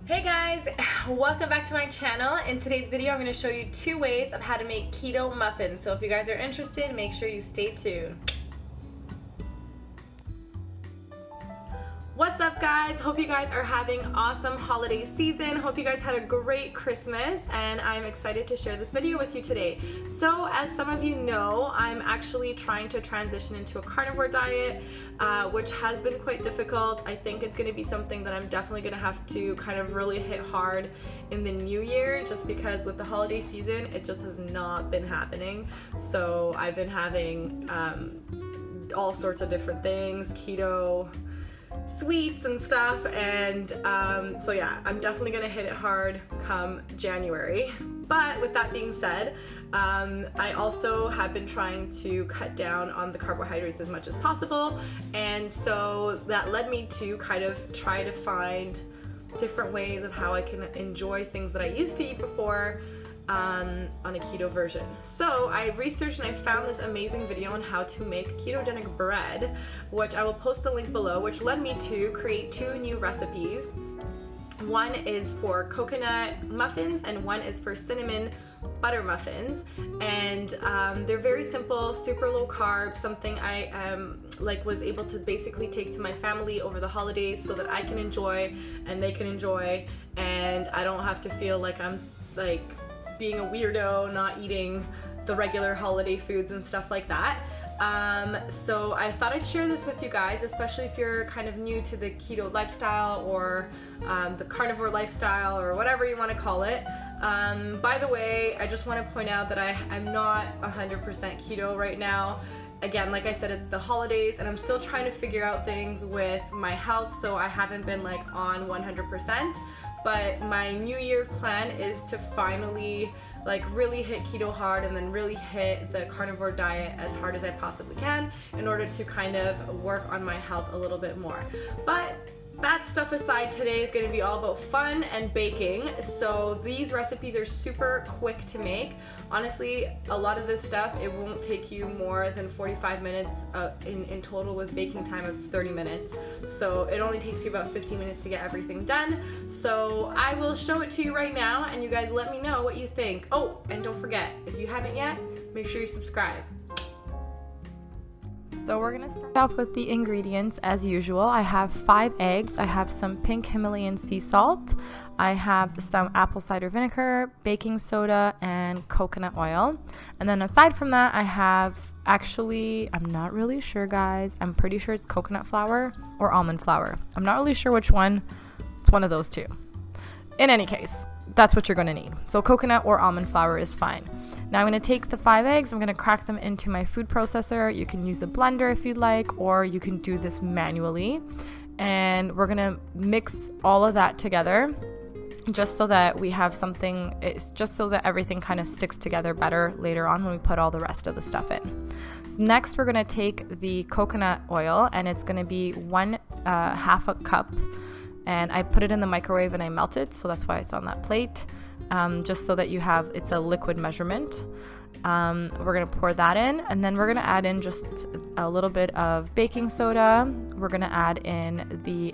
Hey guys, welcome back to my channel. In today's video, I'm going to show you 2 ways of how to make keto muffins. So if you guys are interested, make sure you stay tuned. What's up guys? Hope you guys are having awesome holiday season. Hope you guys had a great Christmas and I'm excited to share this video with you today. So as some of you know, I'm actually trying to transition into a carnivore diet, which has been quite difficult. I think it's going to be something that I'm definitely going to have to kind of really hit hard in the new year, just because with the holiday season, it just has not been happening. So I've been having all sorts of different things, keto, sweets and stuff, and so yeah, I'm definitely gonna hit it hard come January. But with that being said, I also have been trying to cut down on the carbohydrates as much as possible, and so that led me to kind of try to find different ways of how I can enjoy things that I used to eat before on a keto version. So I researched and I found this amazing video on how to make ketogenic bread, which I will post the link below, which led me to create 2 new recipes. One is for coconut muffins and one is for cinnamon butter muffins, and they're very simple, super low carb, something I was able to basically take to my family over the holidays so that I can enjoy and they can enjoy, and I don't have to feel like I'm like being a weirdo not eating the regular holiday foods and stuff like that. So I thought I'd share this with you guys, especially if you're kind of new to the keto lifestyle or the carnivore lifestyle or whatever you want to call it. By the way, I just want to point out that I'm not 100% keto right now. Again, like I said, it's the holidays and I'm still trying to figure out things with my health, so I haven't been like on 100%. But my New Year plan is to finally like really hit keto hard and then really hit the carnivore diet as hard as I possibly can in order to kind of work on my health a little bit more. But that stuff aside, today is going to be all about fun and baking. So these recipes are super quick to make. Honestly, a lot of this stuff, it won't take you more than 45 minutes in total, with baking time of 30 minutes. So it only takes you about 15 minutes to get everything done. So I will show it to you right now and you guys let me know what you think. Oh, and don't forget, if you haven't yet, make sure you subscribe. So we're gonna start off with the ingredients as usual. I have 5 eggs, I have some pink Himalayan sea salt, I have some apple cider vinegar, baking soda, and coconut oil. And then aside from that, I have, actually, I'm not really sure guys, I'm pretty sure it's coconut flour or almond flour. I'm not really sure which one, it's one of those 2. In any case, that's what you're gonna need. So coconut or almond flour is fine. Now I'm gonna take the 5 eggs, I'm gonna crack them into my food processor. You can use a blender if you'd like, or you can do this manually. And we're gonna mix all of that together just so that we have something, it's just so that everything kind of sticks together better later on when we put all the rest of the stuff in. So next we're gonna take the coconut oil, and it's gonna be 1/2 a cup. And I put it in the microwave and I melt it, so that's why it's on that plate, just so that you have, it's a liquid measurement. We're gonna pour that in, and then we're gonna add in just a little bit of baking soda. We're gonna add in the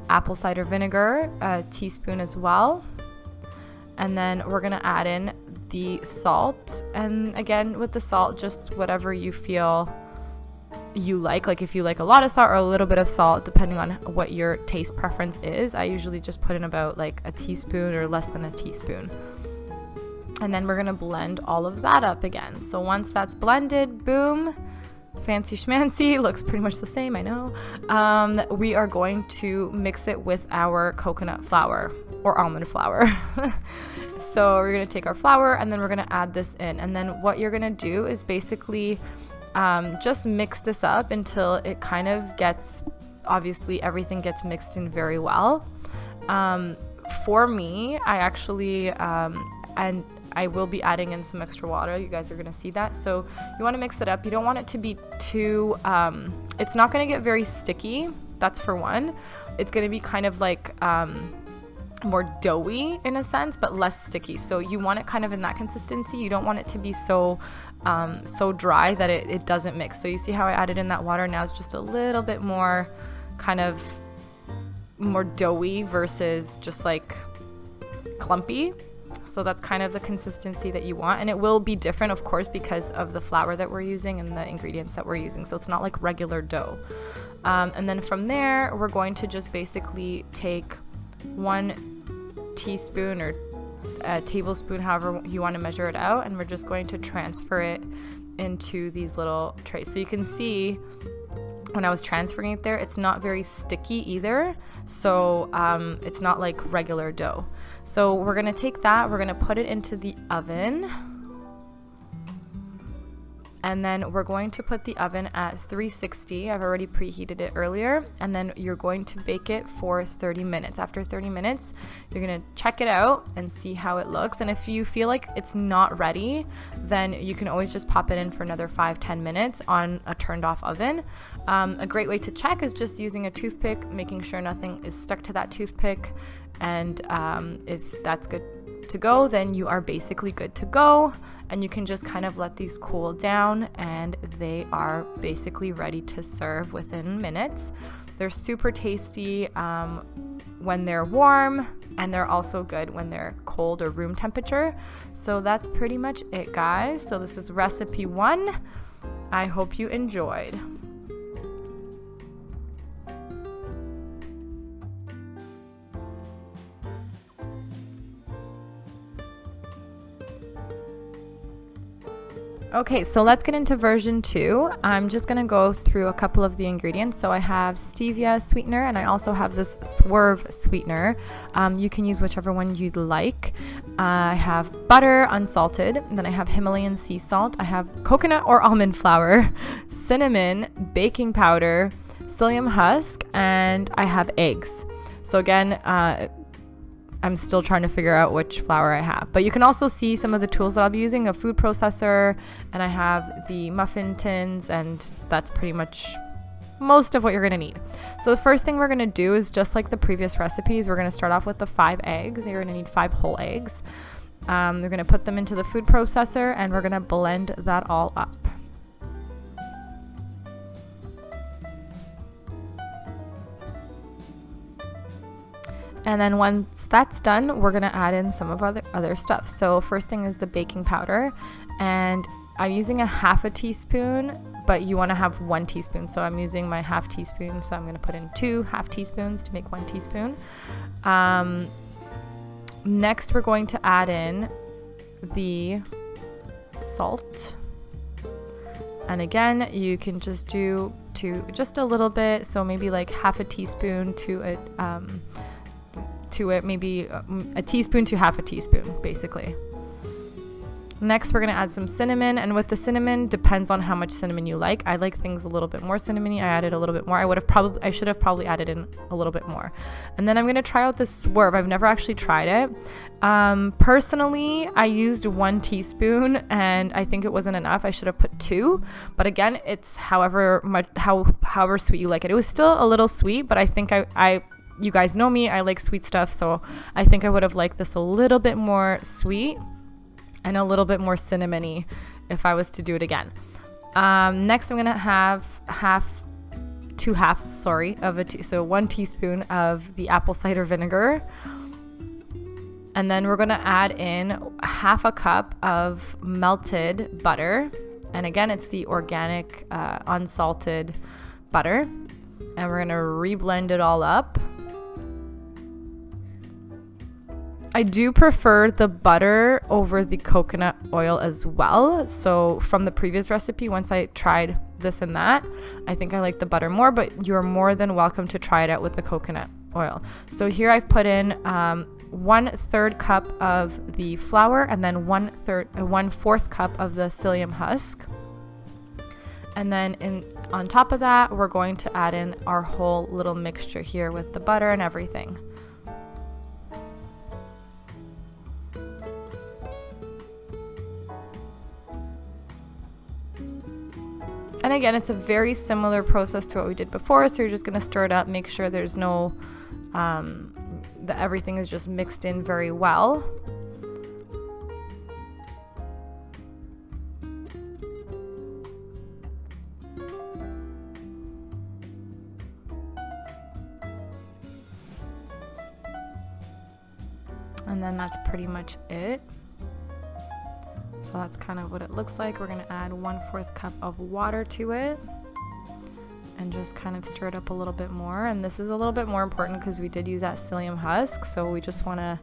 apple cider vinegar, a teaspoon as well. And then we're gonna add in the salt, and again, with the salt, just whatever you feel you like if you like a lot of salt or a little bit of salt, depending on what your taste preference is. I usually just put in about like a teaspoon or less than a teaspoon. And then we're gonna blend all of that up again. So once that's blended, boom, fancy schmancy, looks pretty much the same, I know. We are going to mix it with our coconut flour or almond flour. So we're gonna take our flour and then we're gonna add this in, and then what you're gonna do is basically just mix this up until it kind of gets, obviously everything gets mixed in very well. For me, I actually, and I will be adding in some extra water, you guys are going to see that. So you want to mix it up. You don't want it to be too, it's not going to get very sticky, that's for one. It's going to be kind of like more doughy in a sense, but less sticky. So you want it kind of in that consistency. You don't want it to be so dry that it doesn't mix. So you see how I added in that water? Now it's just a little bit more kind of more doughy versus just like clumpy. So that's kind of the consistency that you want, and it will be different, of course, because of the flour that we're using and the ingredients that we're using. So it's not like regular dough. And then from there, we're going to just basically take 1 teaspoon or a tablespoon, however you want to measure it out, and we're just going to transfer it into these little trays. So you can see when I was transferring it there, it's not very sticky either. So it's not like regular dough. So we're gonna take that, we're gonna put it into the oven. And then we're going to put the oven at 360. I've already preheated it earlier. And then you're going to bake it for 30 minutes. After 30 minutes, you're gonna check it out and see how it looks. And if you feel like it's not ready, then you can always just pop it in for another 5-10 minutes on a turned off oven. A great way to check is just using a toothpick, making sure nothing is stuck to that toothpick. And if that's good to go, then you are basically good to go. And you can just kind of let these cool down, and they are basically ready to serve within minutes. They're super tasty when they're warm, and they're also good when they're cold or room temperature. So that's pretty much it, guys. So this is recipe 1. I hope you enjoyed. Okay, so let's get into version 2. I'm just gonna go through a couple of the ingredients. So I have stevia sweetener, and I also have this swerve sweetener. You can use whichever one you'd like. I have butter, unsalted, and then I have Himalayan sea salt. I have coconut or almond flour, cinnamon, baking powder, psyllium husk, and I have eggs. So again, I'm still trying to figure out which flour I have. But you can also see some of the tools that I'll be using, a food processor, and I have the muffin tins, and that's pretty much most of what you're gonna need. So the first thing we're gonna do is, just like the previous recipes, we're gonna start off with the 5 eggs. You're gonna need 5 whole eggs. We're gonna put them into the food processor, and we're gonna blend that all up. And then once that's done, we're gonna add in some of other stuff. So first thing is the baking powder, and I'm using a 1/2 teaspoon, but you wanna have 1 teaspoon. So I'm using my 1/2 teaspoon, so I'm gonna put in 2 1/2 teaspoons to make 1 teaspoon. Next, we're going to add in the salt. And again, you can just do just a little bit, so maybe like 1/2 teaspoon to it, maybe a teaspoon to 1/2 teaspoon, basically. Next, we're gonna add some cinnamon, and with the cinnamon, depends on how much cinnamon you like. I like things a little bit more cinnamony. I added a little bit more. I should have probably added in a little bit more. And then I'm gonna try out this swerve. I've never actually tried it. Personally, I used 1 teaspoon, and I think it wasn't enough. I should have put 2. But again, it's however sweet you like it. It was still a little sweet, but I think you guys know me, I like sweet stuff, so I think I would have liked this a little bit more sweet and a little bit more cinnamony if I was to do it again. Next, I'm gonna have 2 halves of so 1 teaspoon of the apple cider vinegar, and then we're gonna add in 1/2 cup of melted butter, and again, it's the organic unsalted butter, and we're gonna re-blend it all up. I do prefer the butter over the coconut oil as well. So from the previous recipe, once I tried this and that, I think I like the butter more, but you're more than welcome to try it out with the coconut oil. So here I've put in 1/3 cup of the flour, and then 1/4 cup of the psyllium husk. And then on top of that, we're going to add in our whole little mixture here with the butter and everything. And again, it's a very similar process to what we did before. So you're just gonna stir it up, make sure there's no, that everything is just mixed in very well. And then that's pretty much it. So that's kind of what it looks like. We're gonna add 1/4 cup of water to it and just kind of stir it up a little bit more. And this is a little bit more important because we did use that psyllium husk, so we just wanna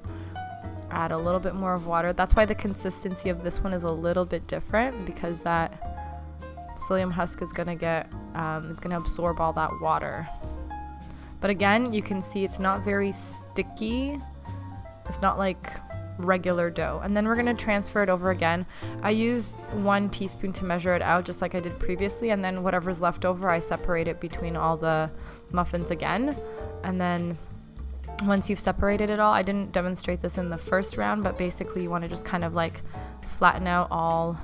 add a little bit more of water. That's why the consistency of this one is a little bit different, because that psyllium husk is gonna get, it's gonna absorb all that water. But again, you can see it's not very sticky. It's not like regular dough. And then we're gonna transfer it over again. I used 1 teaspoon to measure it out, just like I did previously, and then whatever's left over, I separate it between all the muffins again. And then once you've separated it all, I didn't demonstrate this in the first round, but basically you want to just kind of like flatten out all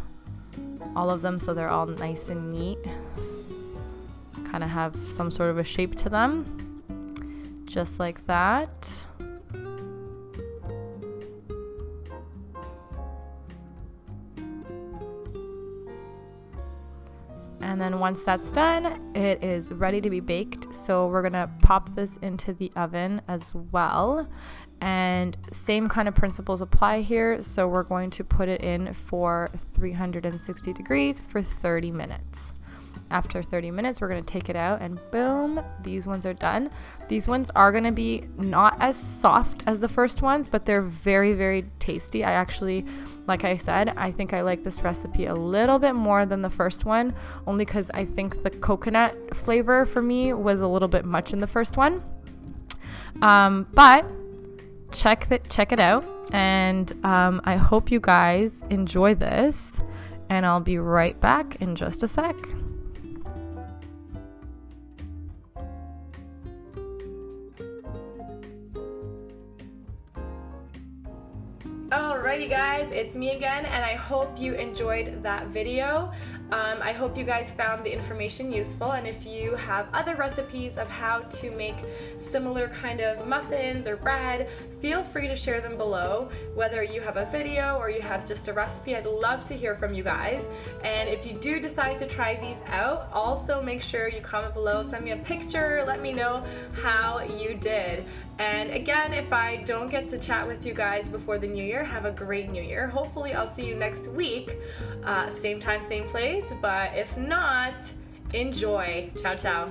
of them so they're all nice and neat, kind of have some sort of a shape to them, just like that. And then once that's done, it is ready to be baked. So we're gonna pop this into the oven as well. And same kind of principles apply here. So we're going to put it in for 360 degrees for 30 minutes. After 30 minutes, we're gonna take it out and boom, these ones are done. These ones are gonna be not as soft as the first ones, but they're very, very tasty. I actually, like I said, I think I like this recipe a little bit more than the first one, only because I think the coconut flavor for me was a little bit much in the first one. But check it out, and I hope you guys enjoy this, and I'll be right back in just a sec. Alrighty guys, it's me again, and I hope you enjoyed that video. I hope you guys found the information useful, and if you have other recipes of how to make similar kind of muffins or bread, feel free to share them below. Whether you have a video or you have just a recipe, I'd love to hear from you guys. And if you do decide to try these out, also make sure you comment below, send me a picture, let me know how you did. And again, if I don't get to chat with you guys before the new year, have a great new year. Hopefully I'll see you next week, same time, same place, but if not, enjoy. Ciao, ciao.